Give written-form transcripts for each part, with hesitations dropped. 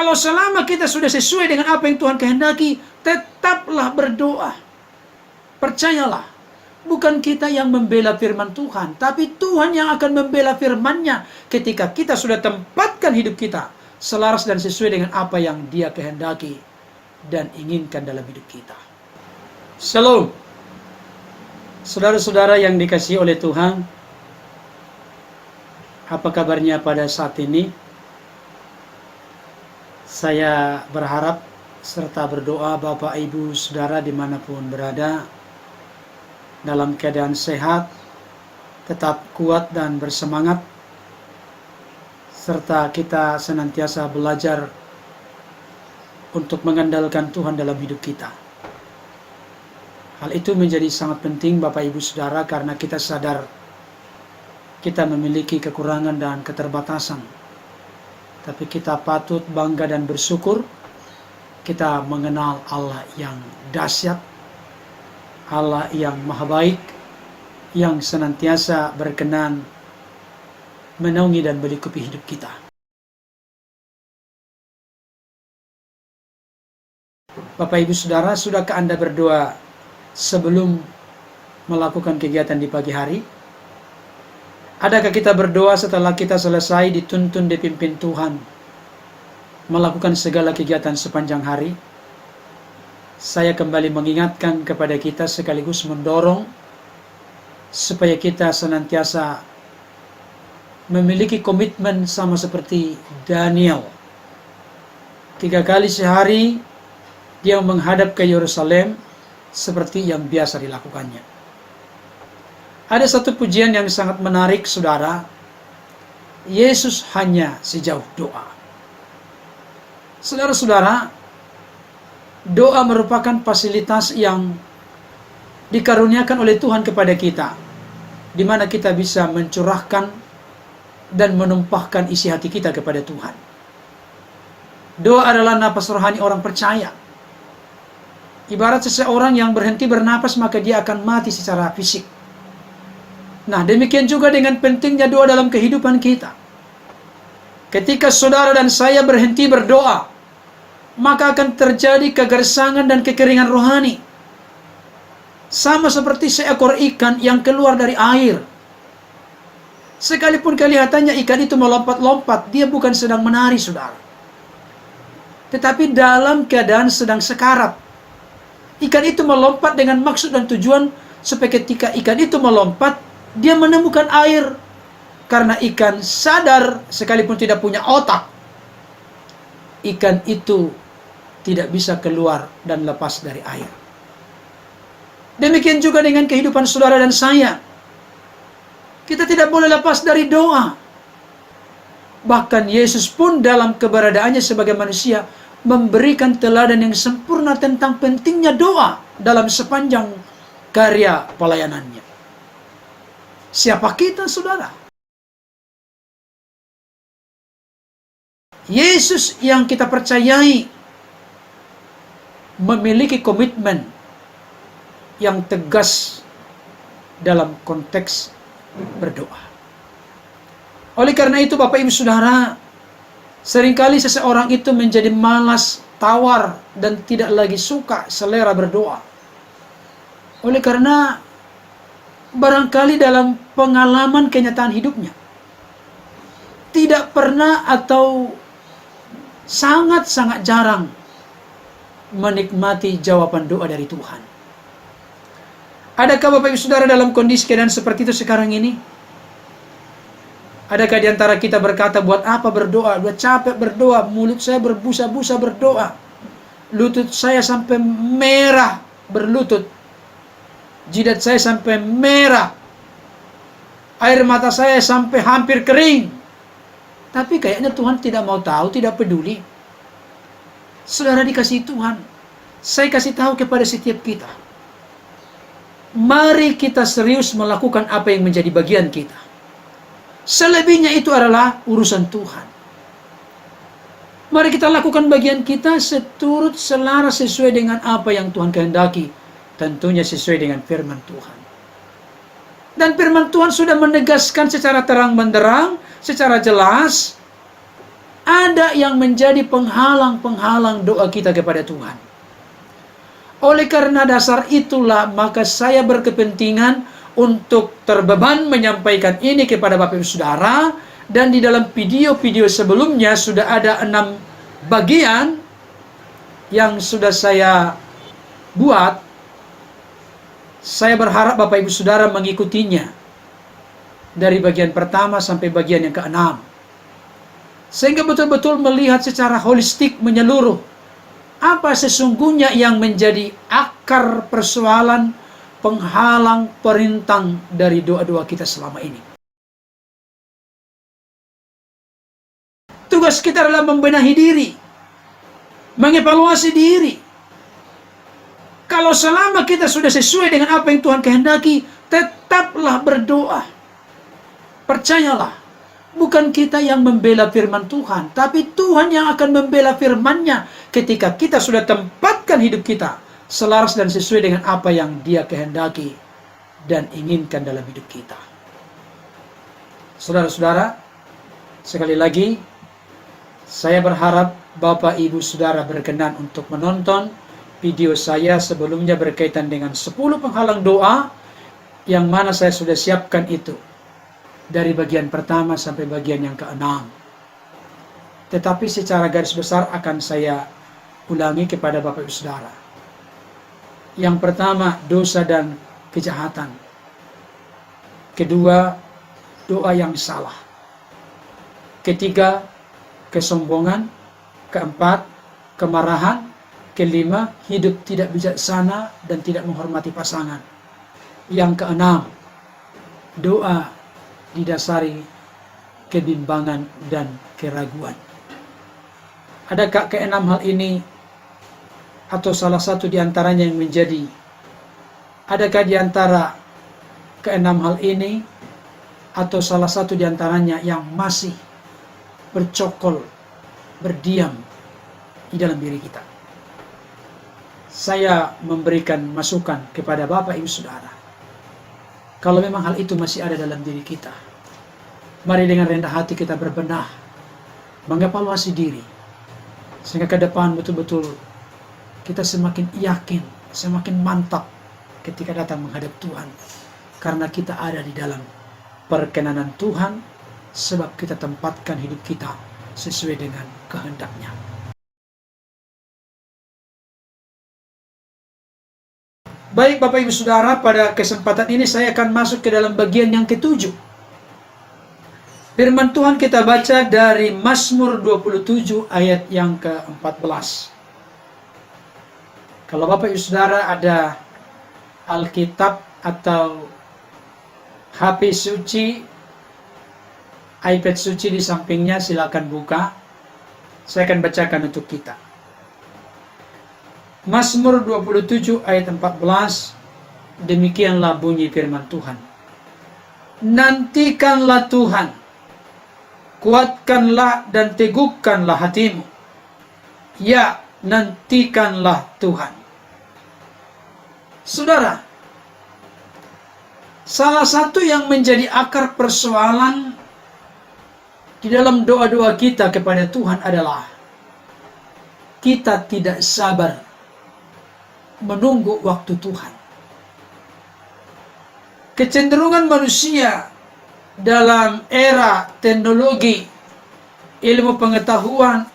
Kalau selama kita sudah sesuai dengan apa yang Tuhan kehendaki, tetaplah berdoa. Percayalah, bukan kita yang membela firman Tuhan, tapi Tuhan yang akan membela firman-Nya ketika kita sudah tempatkan hidup kita selaras dan sesuai dengan apa yang Dia kehendaki dan inginkan dalam hidup kita. Shalom. Saudara-saudara yang dikasihi oleh Tuhan, apa kabarnya pada saat ini? Saya berharap serta berdoa Bapak Ibu Saudara dimanapun berada dalam keadaan sehat, tetap kuat dan bersemangat, serta kita senantiasa belajar untuk mengandalkan Tuhan dalam hidup kita. Hal itu menjadi sangat penting Bapak Ibu Saudara, karena kita sadar kita memiliki kekurangan dan keterbatasan. Tapi kita patut bangga dan bersyukur kita mengenal Allah yang dahsyat, Allah yang maha baik, yang senantiasa berkenan menaungi dan melingkupi hidup kita. Bapak Ibu Saudara, sudahkah Anda berdoa sebelum melakukan kegiatan di pagi hari? Adakah kita berdoa setelah kita selesai dituntun dipimpin Tuhan melakukan segala kegiatan sepanjang hari? Saya kembali mengingatkan kepada kita sekaligus mendorong supaya kita senantiasa memiliki komitmen sama seperti Daniel. 3 kali sehari dia menghadap ke Yerusalem seperti yang biasa dilakukannya. Ada satu pujian yang sangat menarik, saudara. Yesus hanya sejauh doa. Saudara-saudara, doa merupakan fasilitas yang dikaruniakan oleh Tuhan kepada kita, di mana kita bisa mencurahkan dan menumpahkan isi hati kita kepada Tuhan. Doa adalah napas rohani orang percaya. Ibarat seseorang yang berhenti bernapas, maka dia akan mati secara fisik. Nah, demikian juga dengan pentingnya doa dalam kehidupan kita. Ketika saudara dan saya berhenti berdoa, maka akan terjadi kegersangan dan kekeringan rohani. Sama seperti seekor ikan yang keluar dari air. Sekalipun kelihatannya ikan itu melompat-lompat, dia bukan sedang menari, saudara. Tetapi dalam keadaan sedang sekarat. Ikan itu melompat dengan maksud dan tujuan supaya ketika ikan itu melompat, dia menemukan air. Karena ikan sadar sekalipun tidak punya otak, ikan itu tidak bisa keluar dan lepas dari air. Demikian juga dengan kehidupan saudara dan saya. Kita tidak boleh lepas dari doa. Bahkan Yesus pun dalam keberadaannya sebagai manusia memberikan teladan yang sempurna tentang pentingnya doa dalam sepanjang karya pelayanannya. Siapa kita, saudara? Yesus yang kita percayai memiliki komitmen yang tegas dalam konteks berdoa. Oleh karena itu, Bapak Ibu Saudara, seringkali seseorang itu menjadi malas, tawar, dan tidak lagi suka selera berdoa. Oleh karena barangkali dalam pengalaman kenyataan hidupnya tidak pernah atau sangat-sangat jarang menikmati jawaban doa dari Tuhan. Adakah Bapak Ibu Saudara dalam kondisi keadaan seperti itu sekarang ini? Adakah di antara kita berkata, buat apa berdoa? Udah capek berdoa, mulut saya berbusa-busa berdoa, lutut saya sampai merah berlutut, jidat saya sampai merah, air mata saya sampai hampir kering. Tapi kayaknya Tuhan tidak mau tahu, tidak peduli. Saudara dikasihi Tuhan, saya kasih tahu kepada setiap kita, mari kita serius melakukan apa yang menjadi bagian kita. Selebihnya itu adalah urusan Tuhan. Mari kita lakukan bagian kita seturut selaras sesuai dengan apa yang Tuhan kehendaki. Tentunya sesuai dengan firman Tuhan. Dan firman Tuhan sudah menegaskan secara terang benderang, secara jelas, ada yang menjadi penghalang-penghalang doa kita kepada Tuhan. Oleh karena dasar itulah, maka saya berkepentingan untuk terbeban menyampaikan ini kepada Bapak Ibu Saudara. Dan di dalam video-video sebelumnya sudah ada 6 bagian yang sudah saya buat. Saya berharap Bapak Ibu Saudara mengikutinya dari bagian pertama sampai bagian yang ke-6, sehingga betul-betul melihat secara holistik, menyeluruh, apa sesungguhnya yang menjadi akar persoalan, penghalang, perintang dari doa-doa kita selama ini. Tugas kita adalah membenahi diri, mengevaluasi diri. Kalau selama kita sudah sesuai dengan apa yang Tuhan kehendaki, tetaplah berdoa. Percayalah, bukan kita yang membela firman Tuhan, tapi Tuhan yang akan membela firman-Nya ketika kita sudah tempatkan hidup kita selaras dan sesuai dengan apa yang Dia kehendaki dan inginkan dalam hidup kita. Saudara-saudara, sekali lagi, saya berharap Bapak Ibu Saudara berkenan untuk menonton video saya sebelumnya berkaitan dengan 10 penghalang doa, yang mana saya sudah siapkan itu dari bagian pertama sampai bagian yang ke-6. Tetapi secara garis besar akan saya ulangi kepada Bapak Ibu Saudara. Yang pertama, dosa dan kejahatan. Kedua, doa yang salah. Ketiga, kesombongan. Keempat, kemarahan. Kelima, hidup tidak bijaksana dan tidak menghormati pasangan. Yang keenam, doa didasari kebimbangan dan keraguan. Adakah keenam hal ini atau salah satu di antaranya yang menjadi? Adakah di antara keenam hal ini atau salah satu di antaranya yang masih bercokol, berdiam di dalam diri kita? Saya memberikan masukan kepada Bapak Ibu Saudara. Kalau memang hal itu masih ada dalam diri kita, mari dengan rendah hati kita berbenah, mengevaluasi diri, sehingga ke depan betul-betul kita semakin yakin, semakin mantap ketika datang menghadap Tuhan, karena kita ada di dalam perkenanan Tuhan, sebab kita tempatkan hidup kita sesuai dengan kehendak-Nya. Baik Bapak Ibu Saudara, pada kesempatan ini saya akan masuk ke dalam bagian yang ke-7. Firman Tuhan kita baca dari Mazmur 27 ayat yang ke-14. Kalau Bapak Ibu Saudara ada Alkitab atau HP suci, iPad suci di sampingnya, silakan buka. Saya akan bacakan untuk kita. Mazmur 27 ayat 14. Demikianlah bunyi firman Tuhan. Nantikanlah Tuhan, kuatkanlah dan teguhkanlah hatimu. Ya, nantikanlah Tuhan. Saudara, salah satu yang menjadi akar persoalan di dalam doa-doa kita kepada Tuhan adalah kita tidak sabar menunggu waktu Tuhan. Kecenderungan manusia dalam era teknologi, ilmu pengetahuan,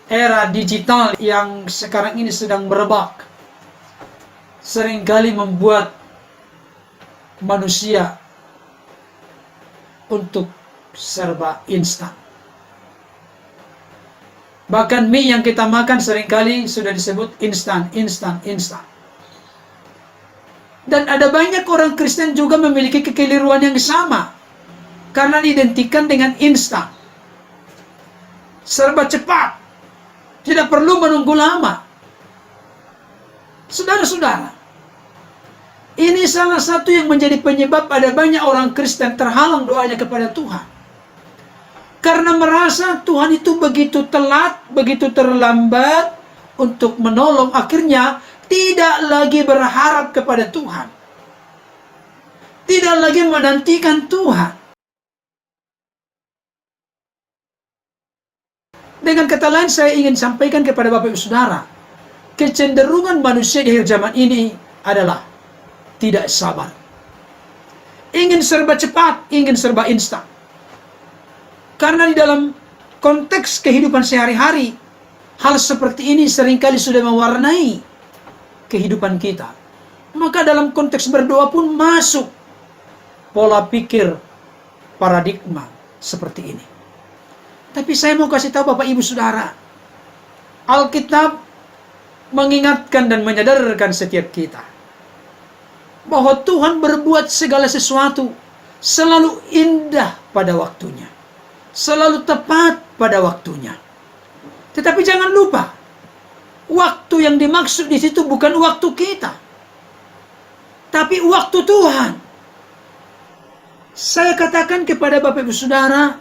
era digital yang sekarang ini sedang merebak, seringkali membuat manusia untuk serba instan. Bahkan mie yang kita makan seringkali sudah disebut instan. Dan ada banyak orang Kristen juga memiliki kekeliruan yang sama, karena diidentikan dengan instan. Serba cepat, tidak perlu menunggu lama. Saudara-saudara, ini salah satu yang menjadi penyebab ada banyak orang Kristen terhalang doanya kepada Tuhan. Karena merasa Tuhan itu begitu telat, begitu terlambat untuk menolong, akhirnya tidak lagi berharap kepada Tuhan. Tidak lagi menantikan Tuhan. Dengan kata lain, saya ingin sampaikan kepada Bapak Ibu Saudara, kecenderungan manusia di akhir zaman ini adalah tidak sabar. Ingin serba cepat, ingin serba instan. Karena di dalam konteks kehidupan sehari-hari, hal seperti ini seringkali sudah mewarnai kehidupan kita. Maka dalam konteks berdoa pun masuk pola pikir paradigma seperti ini. Tapi saya mau kasih tahu Bapak Ibu Saudara, Alkitab mengingatkan dan menyadarkan setiap kita bahwa Tuhan berbuat segala sesuatu selalu indah pada waktunya, selalu tepat pada waktunya. Tetapi jangan lupa, waktu yang dimaksud di situ bukan waktu kita, tapi waktu Tuhan. Saya katakan kepada Bapak Ibu Saudara,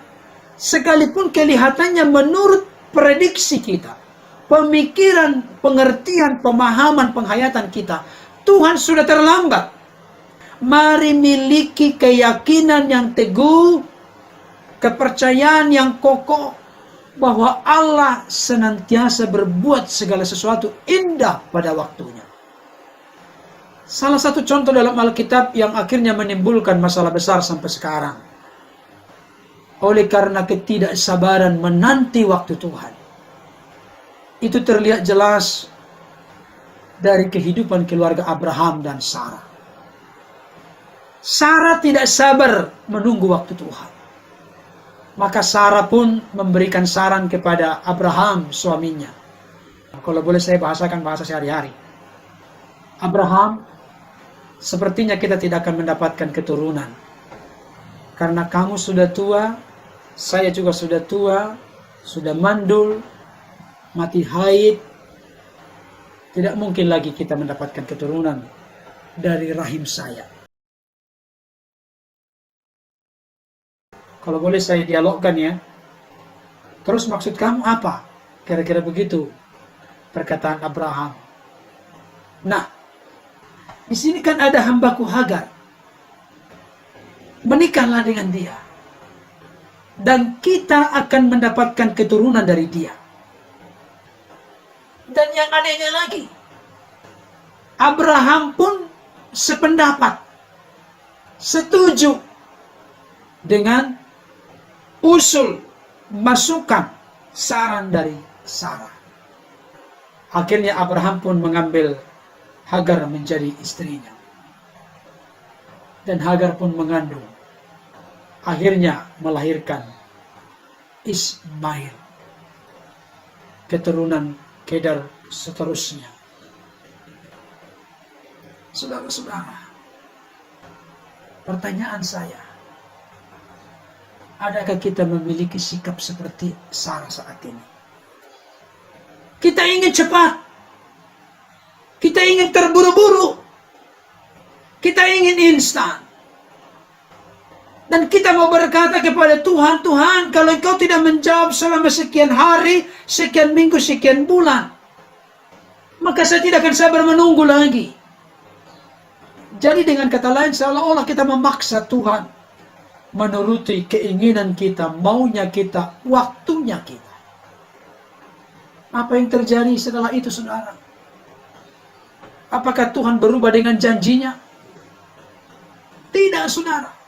sekalipun kelihatannya menurut prediksi kita, pemikiran, pengertian, pemahaman, penghayatan kita, Tuhan sudah terlambat. Mari miliki keyakinan yang teguh, kepercayaan yang kokoh, bahwa Allah senantiasa berbuat segala sesuatu indah pada waktunya. Salah satu contoh dalam Alkitab yang akhirnya menimbulkan masalah besar sampai sekarang, oleh karena ketidaksabaran menanti waktu Tuhan, itu terlihat jelas dari kehidupan keluarga Abraham dan Sarah. Sarah tidak sabar menunggu waktu Tuhan. Maka Sarah pun memberikan saran kepada Abraham, suaminya. Kalau boleh saya bahasakan bahasa sehari-hari. Abraham, sepertinya kita tidak akan mendapatkan keturunan. Karena kamu sudah tua, saya juga sudah tua, sudah mandul, mati haid. Tidak mungkin lagi kita mendapatkan keturunan dari rahim saya. Kalau boleh saya dialogkan ya. Terus maksud kamu apa? Kira-kira begitu perkataan Abraham. Nah, di sini kan ada hambaku Hagar. Menikahlah dengan dia. Dan kita akan mendapatkan keturunan dari dia. Dan yang anehnya lagi, Abraham pun sependapat, setuju dengan usul, masukan, saran dari Sarah. Akhirnya Abraham pun mengambil Hagar menjadi istrinya. Dan Hagar pun mengandung. Akhirnya melahirkan Ismail, keturunan Kedar seterusnya. Saudara-saudara, pertanyaan saya, adakah kita memiliki sikap seperti Sarah saat ini? Kita ingin cepat. Kita ingin terburu-buru. Kita ingin instan. Dan kita mau berkata kepada Tuhan, Tuhan, kalau Engkau tidak menjawab selama sekian hari, sekian minggu, sekian bulan, maka saya tidak akan sabar menunggu lagi. Jadi dengan kata lain, seolah-olah kita memaksa Tuhan menuruti keinginan kita, maunya kita, waktunya kita. Apa yang terjadi setelah itu, saudara? Apakah Tuhan berubah dengan janjinya? Tidak, saudara.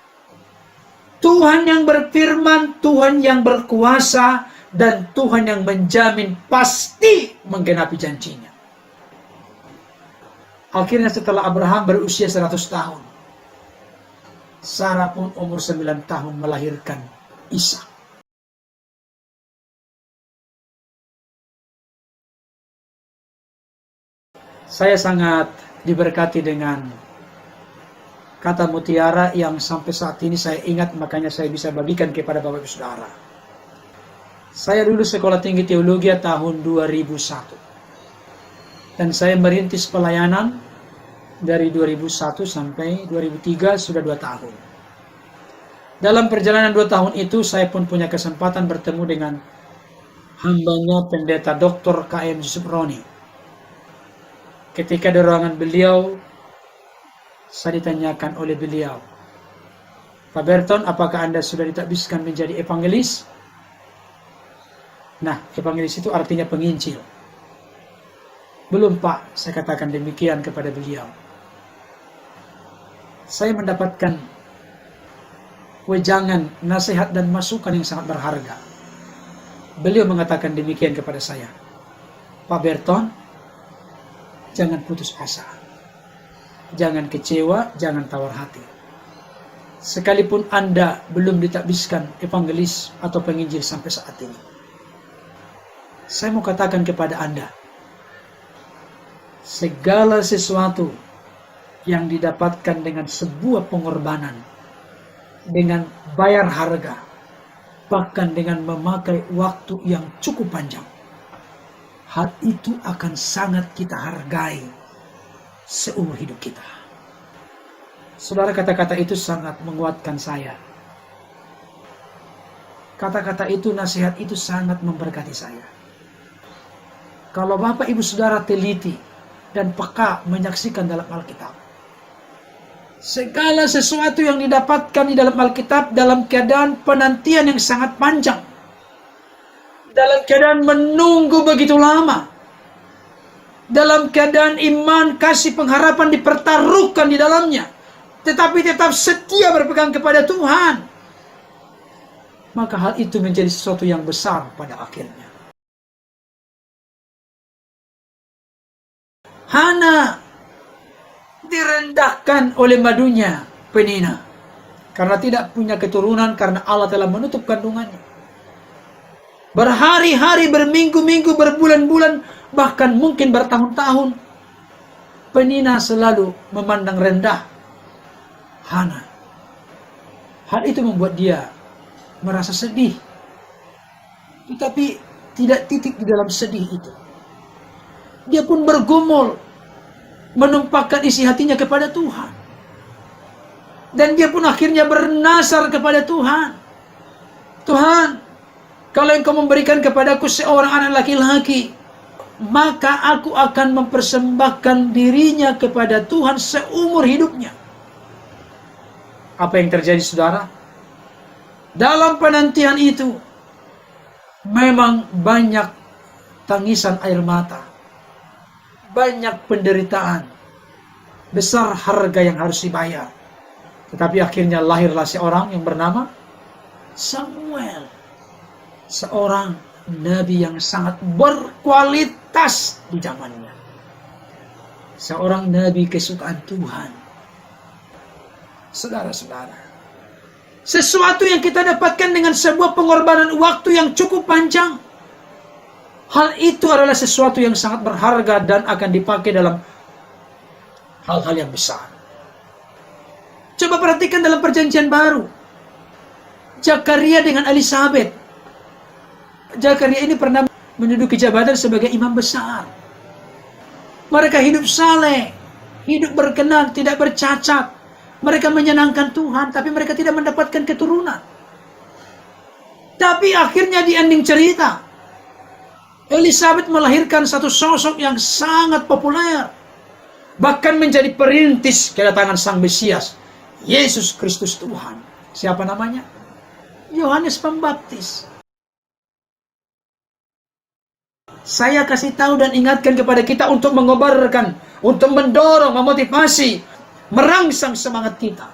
Tuhan yang berfirman, Tuhan yang berkuasa, dan Tuhan yang menjamin pasti menggenapi janjinya. Akhirnya setelah Abraham berusia 100 tahun, Sarah pun umur 9 tahun melahirkan Ishak. Saya sangat diberkati dengan kata mutiara yang sampai saat ini saya ingat, makanya saya bisa bagikan kepada Bapak Ibu Saudara. Saya dulu sekolah tinggi teologi tahun 2001. Dan saya merintis pelayanan dari 2001 sampai 2003, sudah 2 tahun. Dalam perjalanan 2 tahun itu, saya pun punya kesempatan bertemu dengan hambanya pendeta Dr. KM Yusuf Roni. Ketika di ruangan beliau, saya ditanyakan oleh beliau, Pak Berton, apakah Anda sudah ditakbiskan menjadi evangelis? Nah, evangelis itu artinya penginjil. Belum Pak, saya katakan demikian kepada beliau. Saya mendapatkan wejangan, nasihat dan masukan yang sangat berharga. Beliau mengatakan demikian kepada saya. Pak Berton, jangan putus asa. Jangan kecewa, jangan tawar hati. Sekalipun Anda belum ditakbiskan evangelis atau penginjil sampai saat ini, saya mau katakan kepada Anda, segala sesuatu yang didapatkan dengan sebuah pengorbanan, dengan bayar harga, bahkan dengan memakai waktu yang cukup panjang, hal itu akan sangat kita hargai seumur hidup kita. Saudara, kata-kata itu sangat menguatkan saya. Kata-kata itu, nasihat itu sangat memberkati saya. Kalau Bapak Ibu Saudara teliti dan peka menyaksikan dalam Alkitab, segala sesuatu yang didapatkan di dalam Alkitab dalam keadaan penantian yang sangat panjang, dalam keadaan menunggu begitu lama, dalam keadaan iman, kasih, pengharapan dipertaruhkan di dalamnya, tetapi tetap setia berpegang kepada Tuhan, maka hal itu menjadi sesuatu yang besar pada akhirnya. Hana direndahkan oleh madunya Penina karena tidak punya keturunan, karena Allah telah menutup kandungannya. Berhari-hari, berminggu-minggu, berbulan-bulan, bahkan mungkin bertahun-tahun, Penina selalu memandang rendah Hana. Hal itu membuat dia merasa sedih, tetapi tidak titik di dalam sedih itu. Dia pun bergumul, menumpahkan isi hatinya kepada Tuhan. Dan dia pun akhirnya bernasar kepada Tuhan. Tuhan, kalau Engkau memberikan kepadaku seorang anak laki-laki, maka aku akan mempersembahkan dirinya kepada Tuhan seumur hidupnya. Apa yang terjadi, saudara? Dalam penantian itu, memang banyak tangisan air mata, banyak penderitaan, besar harga yang harus dibayar. Tetapi akhirnya lahirlah seorang yang bernama Samuel, seorang nabi yang sangat berkualitas di zamannya, seorang nabi kesukaan Tuhan. Saudara-saudara, sesuatu yang kita dapatkan dengan sebuah pengorbanan waktu yang cukup panjang, hal itu adalah sesuatu yang sangat berharga dan akan dipakai dalam hal-hal yang besar. Coba perhatikan dalam perjanjian baru, Zakaria dengan Elisabet. Zakaria ini pernah menduduki jabatan sebagai imam besar. Mereka hidup saleh, hidup berkenan, tidak bercacat. Mereka menyenangkan Tuhan, tapi mereka tidak mendapatkan keturunan. Tapi akhirnya di ending cerita, Elisabet melahirkan satu sosok yang sangat populer, bahkan menjadi perintis kedatangan Sang Mesias, Yesus Kristus Tuhan. Siapa namanya? Yohanes Pembaptis. Saya kasih tahu dan ingatkan kepada kita untuk mengobarkan, untuk mendorong, memotivasi, merangsang semangat kita,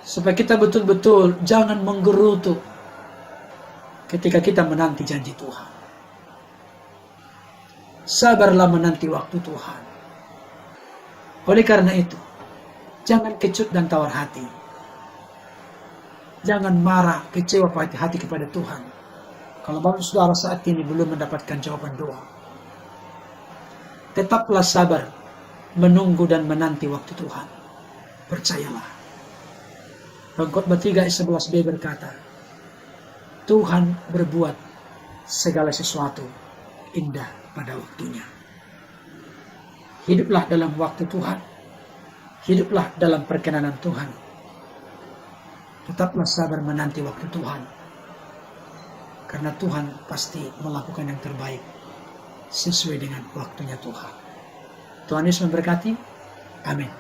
supaya kita betul-betul jangan menggerutu ketika kita menanti janji Tuhan. Sabarlah menanti waktu Tuhan. Oleh karena itu, jangan kecut dan tawar hati. Jangan marah, kecewa, pahit hati kepada Tuhan kalau Bapak Saudara saat ini belum mendapatkan jawaban doa. Tetaplah sabar, menunggu dan menanti waktu Tuhan. Percayalah. Pengkhotbah 3 ayat 11b berkata, Tuhan berbuat segala sesuatu indah pada waktunya. Hiduplah dalam waktu Tuhan. Hiduplah dalam perkenanan Tuhan. Tetaplah sabar menanti waktu Tuhan. Karena Tuhan pasti melakukan yang terbaik sesuai dengan waktunya Tuhan. Tuhan Yesus memberkati. Amin.